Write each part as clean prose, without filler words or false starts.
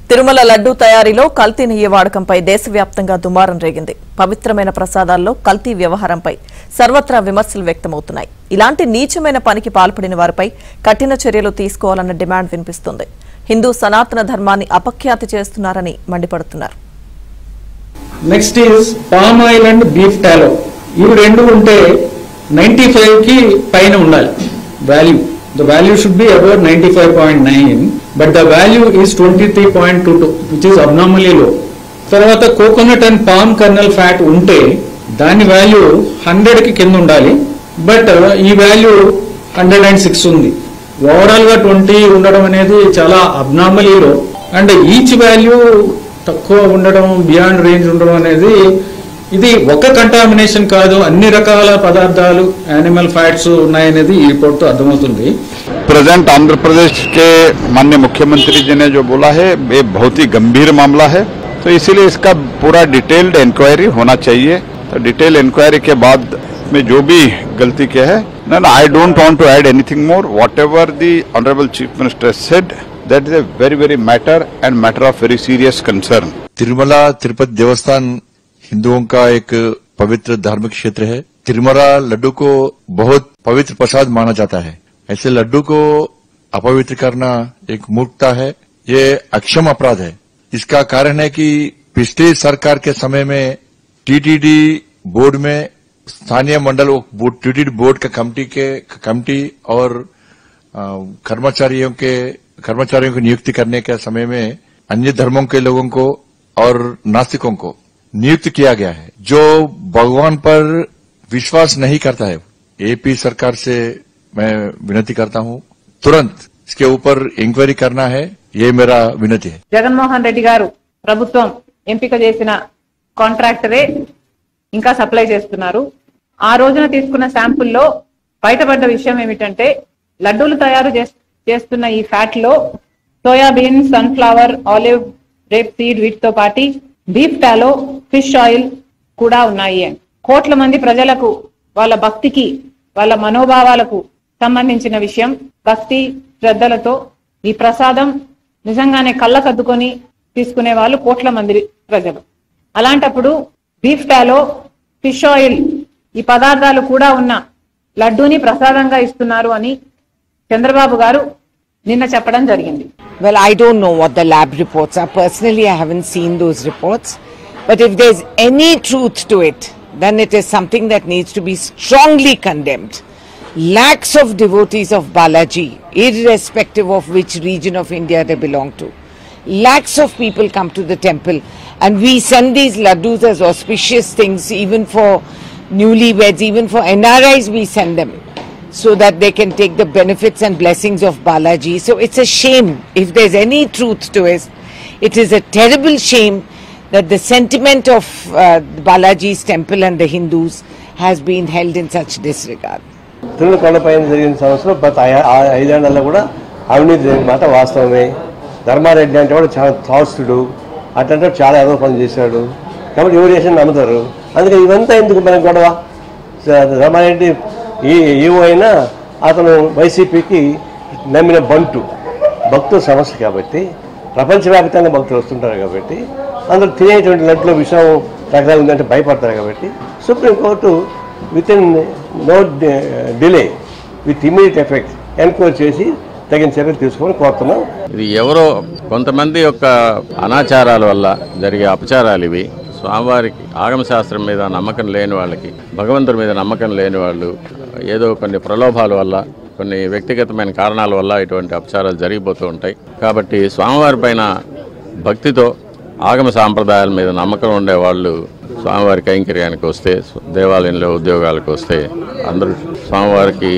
తిరుమల లడ్డూ తయారీలో కల్తీ నెయ్యి వాడకంపై దేశవ్యాప్తంగా దుమారం రేగింది. పవిత్రమైన ప్రసాదాల్లో కల్తీ వ్యవహారంపై సర్వత్రా విమర్శలు వ్యక్తమవుతున్నాయి. ఇలాంటి నీచమైన పనికి పాల్పడిన వారిపై కఠిన చర్యలు తీసుకోవాలన్న డిమాండ్ వినిపిస్తోంది. హిందూ సనాతన ధర్మాన్ని అపఖ్యాతి చేస్తున్నారని మండిపడుతున్నారు. Next is palm oil and beef టాలో. ఇవి రెండు ఉంటే 95 కి పైన ఉండాలి value. The value should be about 95.9, but the value is 23.22, which is abnormally low. తర్వాత coconut and palm colonel fat ఉంటే దాని వాల్యూ 100 కి కింద ఉండాలి, బట్ ఈ వాల్యూ 106 ఉంది. ఓవరాల్ గా 20 ఉండడం అనేది చాలా అబ్నార్మలీ లో, అండ్ ఈచ్ వాల్యూ తక్కువ ఉండడం, బియాండ్ రేంజ్ ఉండడం అనేది ఇది ఒక కంటామినేషన్ కాదు, అన్ని రకాల పదార్థాలు యానిమల్ ఫ్యాట్స్ ఉన్నాయనేది ఈ రిపోర్ట్ తో అర్థమవుతుంది. प्रेजेंट आंध्र प्रदेश के माननीय मुख्यमंत्री जी ने जो बोला है ये बहुत ही गंभीर मामला है, तो इसीलिए इसका पूरा डिटेल्ड इंक्वायरी होना चाहिए. तो डिटेल इंक्वायरी के बाद में जो भी गलती किया है, I don't want to add anything more. Whatever the honourable chief minister said, that is a very very matter and matter of very serious concern. Tirumala Tirupati Devasthanam हिंदुओं का एक पवित्र धार्मिक क्षेत्र है. तिरुमला लड्डू को बहुत पवित्र प्रसाद माना जाता है. ऐसे लड्डू को अपवित्र करना एक मूर्खता है, ये अक्षम अपराध है. इसका कारण है कि पिछली सरकार के समय में टीटीडी बोर्ड में स्थानीय मंडल टीटीडी बोर्ड का कमेटी और कर्मचारियों की नियुक्ति करने के समय में अन्य धर्मों के लोगों को और नास्तिकों को नियुक्त किया गया है, जो भगवान पर विश्वास नहीं करता है. एपी सरकार से मैं विनती करता हूं, तुरंत इसके ऊपर ఎంక్వైరీ करना है, ये मेरा विनती है. జగన్మోహన్ రెడ్డి గారు ప్రభుత్వం ఎంపిక చేసిన కాంట్రాక్టరే ఇంకా సప్లై చేస్తున్నారు. ఆ రోజున తీసుకున్న శాంపుల్లో బయటపడ్డ విషయం ఏమిటంటే, లడ్డూలు తయారు చేస్తున్న ఈ ఫ్యాట్ లో soybean, sunflower, olive, rape seed వీటితో పాటు బీఫ్ టాలో, ఫిష్ ఆయిల్ కూడా ఉన్నాయి. కోట్ల మంది ప్రజలకు వాళ్ళ భక్తికి, వాళ్ళ మనోభావాలకు సంబంధించిన విషయం. భక్తి శ్రద్ధలతో ఈ ప్రసాదం నిజంగానే కళ్ళకద్దుకొని తీసుకునే వాళ్ళు కోట్ల మంది ప్రజలు. అలాంటప్పుడు బీఫ్ టాలో, ఫిష్ ఆయిల్ ఈ పదార్థాలు కూడా ఉన్న లడ్డూని ప్రసాదంగా ఇస్తున్నారు అని చంద్రబాబు గారు నిన్న చెప్పడం జరిగింది. Well, I don't know what the lab reports are. Personally, I haven't seen those reports. But if there's any truth to it, then it is something that needs to be strongly condemned. Lakhs of devotees of Balaji, irrespective of which region of India they belong to, lakhs of people come to the temple, and we send these laddus as auspicious things, even for newlyweds, even for NRIs we send them, so that they can take the benefits and blessings of Balaji. So it's a shame. If there's any truth to it, it is a terrible shame that the sentiment of Balaji's temple and the Hindus has been held in such disregard. Tirumala కొండపైన జరిగిన సంవత్సరం గత 5 ఏళ్లలో కూడా అవినీతి జరిగిన మాట వాస్తవమే. ధర్మారెడ్డి అంటే కూడా చాలా థాట్స్టుడు, అట్లాంటి చాలా ఏదో పని చేశాడు కాబట్టి ఎవరు చేసిన నమ్ముతారు. అందుకే ఇవంతా ఎందుకు మనకు గొడవ? ధర్మారెడ్డి ఈవో అయినా అతను వైసీపీకి నమ్మిన భక్తుల సమస్య కాబట్టి, ప్రపంచవ్యాప్తంగా భక్తులు వస్తుంటారు కాబట్టి, అందులో తినేటువంటి లడ్లో విషయం తగ్గదంటే భయపడతారు కాబట్టి supreme court within no delay with immediate effect enquiry చేసి తగిన చర్యలు తీసుకోమని కోరుతున్నాం. ఇది ఎవరో కొంతమంది యొక్క అనాచారాల వల్ల జరిగే అపచారాలు ఇవి. స్వామివారికి ఆగమశాస్త్రం మీద నమ్మకం లేని వాళ్ళకి, భగవంతుడి మీద నమ్మకం లేని వాళ్ళు ఏదో కొన్ని ప్రలోభాల వల్ల, కొన్ని వ్యక్తిగతమైన కారణాల వల్ల ఇటువంటి అపచారాలు జరిగిపోతూ ఉంటాయి. కాబట్టి స్వామివారి పైన భక్తితో, ఆగమ సాంప్రదాయాల మీద నమ్మకం ఉండేవాళ్ళు స్వామివారి కైంకర్యానికి వస్తే, దేవాలయంలో ఉద్యోగాలకు వస్తే అందరూ స్వామివారికి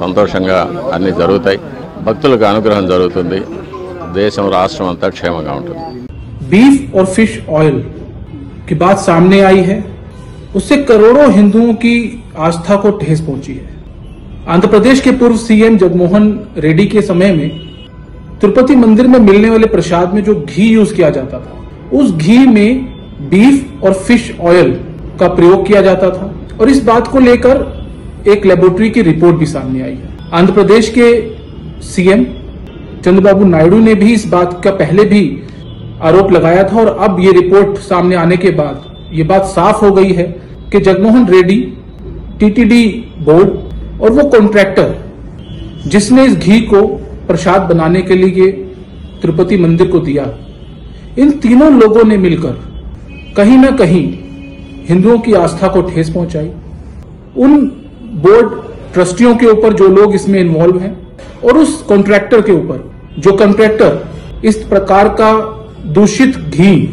సంతోషంగా అన్ని జరుగుతాయి, భక్తులకు అనుగ్రహం జరుగుతుంది, దేశం రాష్ట్రం అంతా క్షేమంగా ఉంటుంది. बीफ और फिश ऑयल की बात सामने आई है, उससे करोड़ों हिंदुओं की आस्था को ठेस पहुंची है. आंध्र प्रदेश के पूर्व सीएम जगनमोहन रेड्डी के समय में तिरुपति मंदिर में मिलने वाले प्रसाद में जो घी यूज किया जाता था, उस घी में बीफ और फिश ऑयल का प्रयोग किया जाता था. और इस बात को लेकर एक लेबोरेटरी की रिपोर्ट भी सामने आई है. आंध्र प्रदेश के सीएम चंद्रबाबू नायडू ने भी इस बात का पहले भी आरोप लगाया था, और अब ये रिपोर्ट सामने आने के बाद ये बात साफ हो गई है कि जगमोहन रेड्डी, टीटीडी बोर्ड और वो कॉन्ट्रैक्टर जिसने इस घी को प्रसाद बनाने के लिए तिरुपति मंदिर को दिया, इन तीनों लोगों ने मिलकर कहीं ना कहीं हिंदुओं की आस्था को ठेस पहुंचाई। उन बोर्ड ट्रस्टियों के ऊपर जो लोग इसमें इन्वॉल्व हैं और उस कॉन्ट्रैक्टर के ऊपर जो कॉन्ट्रैक्टर इस प्रकार का दूषित घी